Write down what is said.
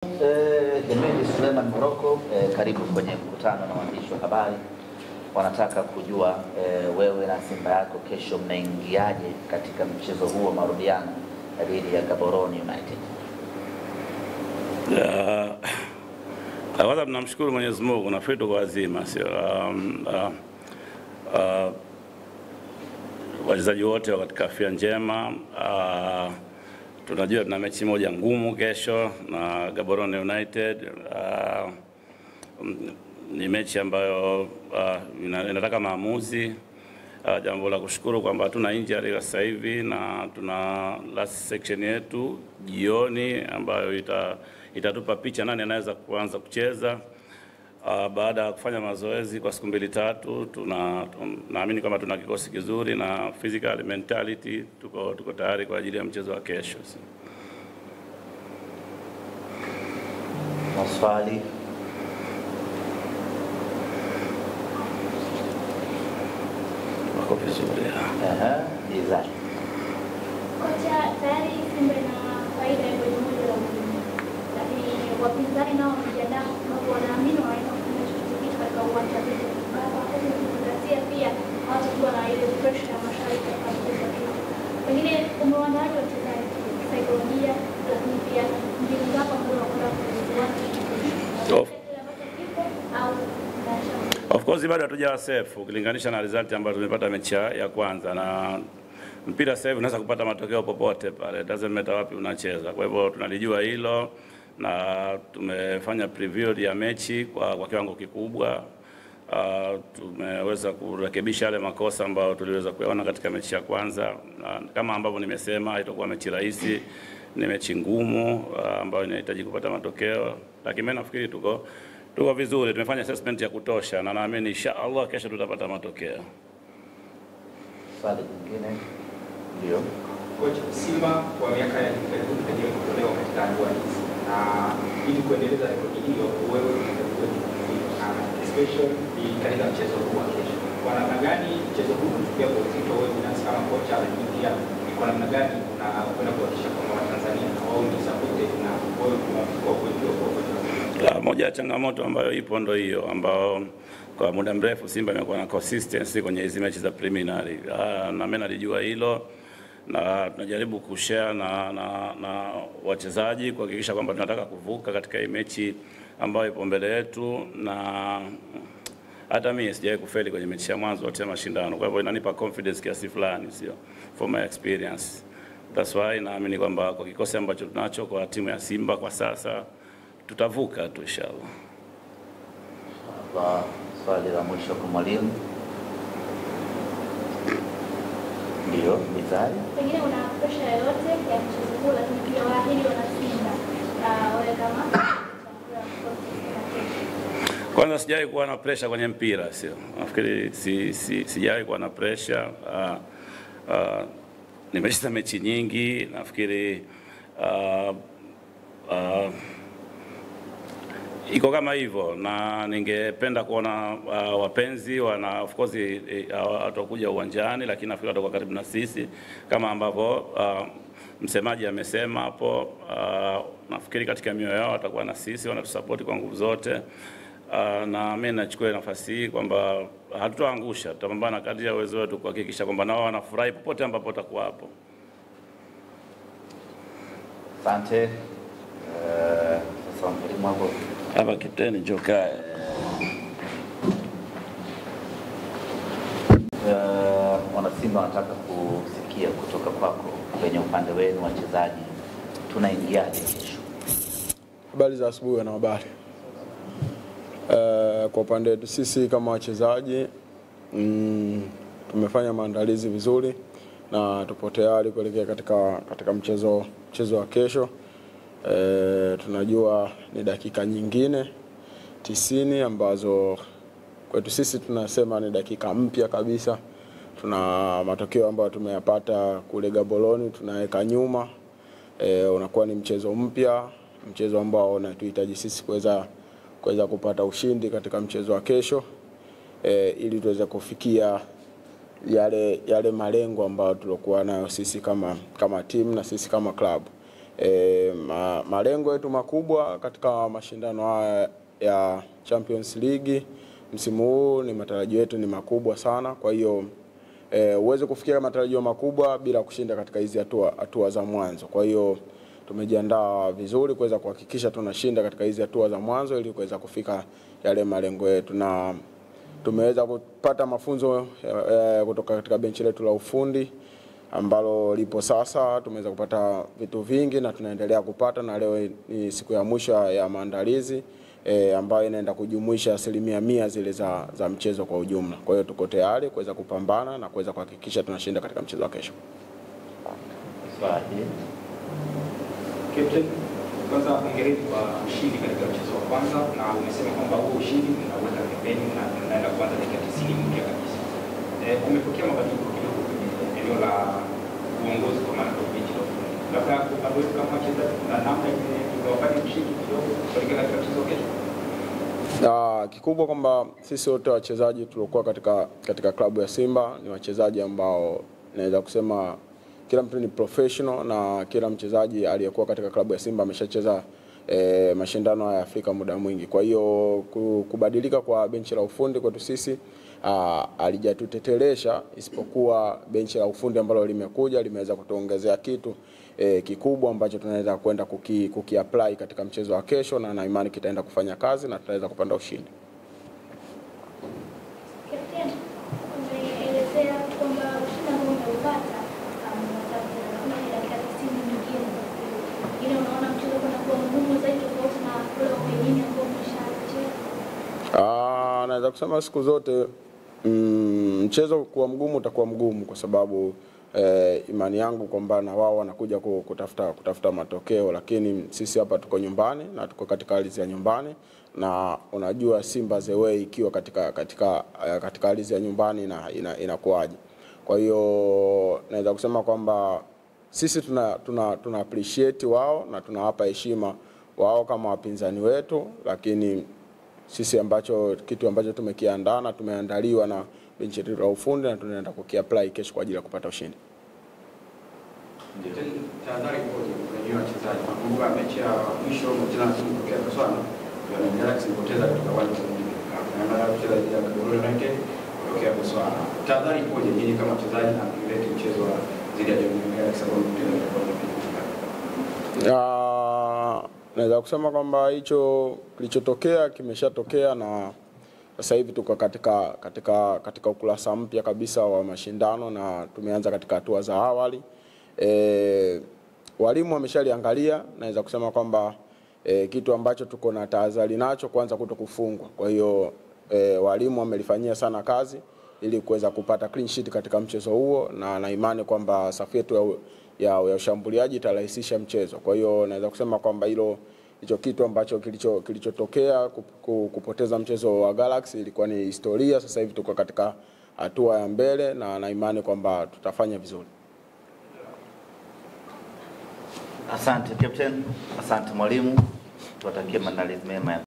Hemedi Suleiman Moroko, karibu kwenye mkutano na waandishi wa habari. Wanataka kujua wewe na Simba yako kesho mnaingiaje katika mchezo huo wa marudiano dhidi ya Gaborone United. Kwanza tunamshukuru Mwenyezi Mungu na fito kwa wazima, sio wachezaji wote katika afya njema. Tunajua tuna mechi moja ngumu kesho na Gaborone United. Ni mechi ambayo inataka maamuzi. Jambo la kushukuru kwamba hatuna injury sasa hivi na tuna last section yetu jioni ambayo itatupa picha nani anaweza kuanza kucheza. Baada ya kufanya mazoezi kwa siku 2-3 naamini kwamba tuna kikosi kizuri na physical mentality tuko tayari kwa ajili ya mchezo wa kesho. Maswali? Wako vizuri. Izali. Kocha, tayari Simba na faida ya goli moja la ugenini. Lakini wapinzani nao wamejiandaa kwa wanaamini wanaweza kufanya chochote katika uwanja wetu. Wakati tunazingatia pia hawatakuwa na ile pressure ya mashabiki ya kucheza kesho. Pengine umewaandaje wachezaji kisaikolojia, lakini pia mbinu zako ambazo unakwenda kuzifuata? Of course bado hatujawa safe ukilinganisha na result ambayo tumepata mechi ya kwanza, na mpira sasa hivi unaweza kupata matokeo popote pale, doesn't matter wapi unacheza. Kwa hivyo tunalijua hilo na tumefanya preview ya mechi kwa kiwango kikubwa. Tumeweza kurekebisha yale makosa ambayo tuliweza kuyaona katika mechi ya kwanza. Kama ambavyo nimesema, haitakuwa mechi rahisi, ni mechi ngumu ambayo inahitaji kupata matokeo, lakini mimi nafikiri tuko vizuri, tumefanya assessment ya kutosha na naamini inshallah kesho tutapata matokeo. Swali lingine? Ndio. Kocha, Simba kwa miaka ya karibuni katika kutolewa katika hatua hizi, na ili kuendeleza rekodi hiyo wewe utakuwa especially katika mchezo huu wa kesho. Kwa namna gani mchezo huu unafikia kwa uzito wewe binafsi kama kocha, lakini pia kwa namna gani unakwenda kuhakikisha kwamba Watanzania na wao ni supported na wewe kwa kujua kwa kocha? Moja ya changamoto ambayo ipo ndio hiyo ambao kwa muda mrefu Simba imekuwa na consistency kwenye hizo mechi za preliminary. Na mimi nalijua hilo na tunajaribu kushare na wachezaji kuhakikisha kwamba tunataka kuvuka katika hii mechi ambayo ipo mbele yetu, na hata mimi sijawahi kufeli kwenye mechi ya mwanzo ya mashindano. Kwa hivyo inanipa confidence kiasi fulani, sio from my experience. That's why naamini kwamba kwa kikosi ambacho tunacho kwa timu ya Simba kwa sasa tutavuka tu inshallah. Swali la mwisho kwa mwalimu. Ndio, Mizali. Pengine una pressure yoyote ya mchezo huu, lakini pia waahidi wana Simba wale kama kwanza sijawahi kuwa na pressure kwenye mpira, sio. Nafikiri sijawahi kuwa na pressure. Nimecheza mechi nyingi, nafikiri iko kama hivyo, na ningependa kuona wapenzi of course watakuja uwanjani, lakini nafikiri watakuwa karibu na sisi kama ambavyo msemaji amesema hapo. Nafikiri katika mioyo yao watakuwa na sisi, wanatusupport kwa nguvu zote. Na mimi nachukua nafasi hii kwamba hatutaangusha, tutapambana kadri ya uwezo wetu kuhakikisha kwamba nao wanafurahi popote ambapo watakuwa hapo. Asante. Sasa mwalimu hapo hapa kiteni Jokai. Wanasimba wanataka kusikia kutoka kwako kwenye upande wenu wachezaji, tunaingiaje kesho? Habari za asubuhi na habari. Kwa upande wetu sisi kama wachezaji tumefanya maandalizi vizuri na tupo tayari kuelekea katika mchezo wa kesho. Tunajua ni dakika nyingine 90 ambazo kwetu sisi tunasema ni dakika mpya kabisa. Tuna matokeo ambayo tumeyapata kule Gaborone tunaweka nyuma. Unakuwa ni mchezo mpya, mchezo ambao unatuhitaji sisi kuweza kupata ushindi katika mchezo wa kesho, ili tuweze kufikia yale malengo ambayo tulikuwa nayo sisi kama timu na sisi kama club. Malengo yetu makubwa katika mashindano haya ya Champions League msimu huu ni matarajio yetu ni makubwa sana. Kwa hiyo uweze kufikia matarajio makubwa bila kushinda katika hizi hatua za mwanzo. Kwa hiyo tumejiandaa vizuri kuweza kuhakikisha tunashinda katika hizi hatua za mwanzo ili kuweza kufika yale malengo yetu, na tumeweza kupata mafunzo kutoka katika benchi letu la ufundi ambalo lipo sasa. Tumeweza kupata vitu vingi na tunaendelea kupata, na leo ni siku ya mwisho ya maandalizi ambayo inaenda kujumuisha 100% zile za mchezo kwa ujumla. Kwa hiyo tuko tayari kuweza kupambana na kuweza kuhakikisha tunashinda katika mchezo wa kesho. Captain, kwanza hongereni kwa ushindi katika mchezo wa kwanza, na umesema kwamba huo ushindi unaweka pembeni na tunaenda kuanza dakika 90 mpya kabisa. Umepokea mabadiliko kidogo kwenye eneo la uongozi kwa maana ya benchi la ufundi. Labda upande wetu kama wachezaji kuna namna ingewafanya ushindi kidogo katika mchezo wa kesho? Kikubwa kwamba sisi wote wachezaji tuliokuwa katika klabu ya Simba ni wachezaji ambao naweza kusema kila mtu ni professional, na kila mchezaji aliyekuwa katika klabu ya Simba ameshacheza mashindano ya Afrika muda mwingi. Kwa hiyo kubadilika kwa benchi la ufundi kwetu sisi alijatutetelesha, isipokuwa benchi la ufundi ambalo limekuja limeweza kutuongezea kitu kikubwa ambacho tunaweza kwenda kukiapply katika mchezo wa kesho, na imani kitaenda kufanya kazi na tutaweza kupanda ushindi. Captain, umeelezea kwamba ushindi ambao umeupata unaona mchezo unakuwa mgumu zaidi tofauti na ule mwingine ambao umeshacheza? Naweza kusema siku zote mchezo kuwa mgumu utakuwa mgumu kwa sababu imani yangu kwamba na wao wanakuja kutafuta matokeo, lakini sisi hapa tuko nyumbani na tuko katika ardhi ya nyumbani, na unajua Simba the way ikiwa katika ardhi ya nyumbani inakuaje. Kwa hiyo naweza kusema kwamba sisi tuna appreciate wao na tunawapa heshima wao kama wapinzani wetu, lakini sisi kitu ambacho tumekiandaa na tumeandaliwa na benchi la ufundi na tunaenda kukiapply kesho kwa ajili ya kupata ushindi. Tahadhari moja kwa wachezaji. Nakumbuka mechi ya mwisho mchezo na timu ya Botswana ndio Galaxy ilipoteza katika uwanja wa Mjini. Na kucheza dhidi ya Gaborone United kutokea Botswana. Tahadhari moja nyinyi kama wachezaji na kuleta mchezo dhidi ya Galaxy ambao naweza kusema kwamba hicho kilichotokea kimeshatokea, na sasa hivi tuko katika ukurasa mpya kabisa wa mashindano na tumeanza katika hatua za awali. Walimu wameshaliangalia, naweza kusema kwamba kitu ambacho tuko na tahadhari nacho kwanza kutokufungwa. Kwa hiyo walimu wamelifanyia sana kazi ili kuweza kupata clean sheet katika mchezo huo, na imani kwamba safu yetu ya ushambuliaji itarahisisha mchezo. Kwa hiyo naweza kusema kwamba hicho kitu ambacho kilichotokea kupoteza mchezo wa Galaxy ilikuwa ni historia. Sasa hivi tuko katika hatua ya mbele na imani kwamba tutafanya vizuri. Asante Captain, asante mwalimu, tuwatakie maandalizi mema.